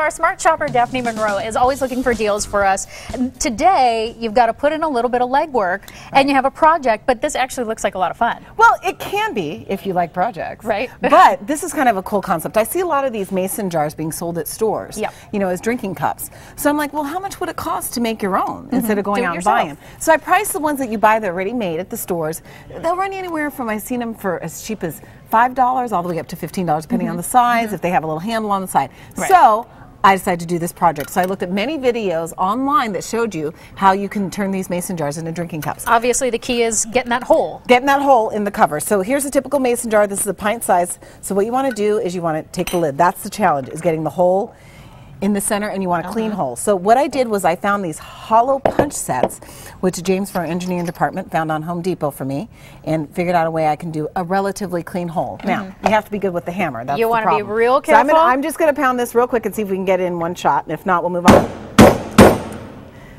our smart shopper, Daphne Monroe, is always looking for deals for us. And today, you've got to put in a little bit of legwork, and you have a project, but this actually looks like a lot of fun. Well, it can be if you like projects. Right. But this is kind of a cool concept. I see a lot of these mason jars being sold at stores, you know, as drinking cups. So I'm like, well, how much would it cost to make your own instead of going out and buying them? So I price the ones that you buy that are already made at the stores. They'll run anywhere from, I've seen them for as cheap as $5 all the way up to $15, depending on the size, if they have a little handle on the side. Right. So I decided to do this project. So I looked at many videos online that showed you how you can turn these mason jars into drinking cups. Obviously, the key is getting that hole. Getting that hole in the cover. So here's a typical mason jar. This is a pint size. So what you want to do is you want to take the lid. That's the challenge, is getting the hole in the center, and you want a clean hole. So what I did was I found these hollow punch sets, which James from our engineering department found on Home Depot for me, and figured out a way I can do a relatively clean hole. Now, you have to be good with the hammer. That's you want to be real careful. So I'm just going to pound this real quick and see if we can get it in one shot, and if not, we'll move on.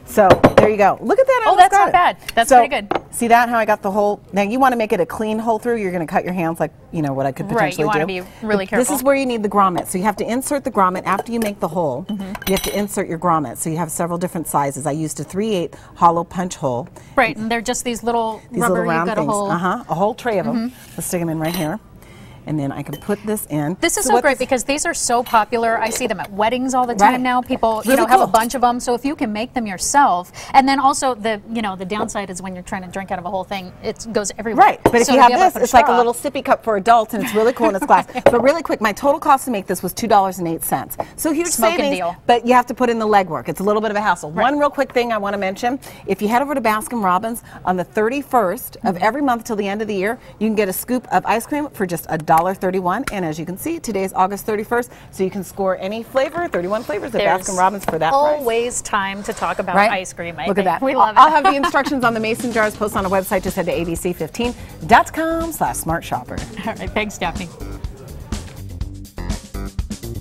So there you go. Look at that. Oh, that's not bad. That's pretty good. See that, how I got the hole? Now you want to make it a clean hole through. You're going to cut your hands like, you know, what I could potentially do. Right, you want to be really careful. This is where you need the grommet. So you have to insert the grommet after you make the hole. You have to insert your grommet. So you have several different sizes. I used a 3/8 hollow punch hole. Right, and they're just these little rubber, little round you've got things. a A whole tray of them. Let's stick them in right here. And then I can put this in. This is so great because these are so popular. I see them at weddings all the time now. People, you know, have a bunch of them. So if you can make them yourself, and then also the downside is when you're trying to drink out of a whole thing, it goes everywhere. Right, but if you have this, it's like a little sippy cup for adults, and it's really cool and it's glass. But really quick, my total cost to make this was $2.08. So huge savings, deal. but you have to put in the legwork. It's a little bit of a hassle. One real quick thing I want to mention: if you head over to Baskin Robbins on the 31st of every month till the end of the year, you can get a scoop of ice cream for just $1.31. And as you can see, today is August 31st, so you can score any flavor, 31 flavors at Baskin Robbins for that price. Always time to talk about ice cream. Look at that. We love it. I'll have the instructions on the mason jars posted on our website. Just head to abc15.com/smartshopper. All right, thanks, Daphne.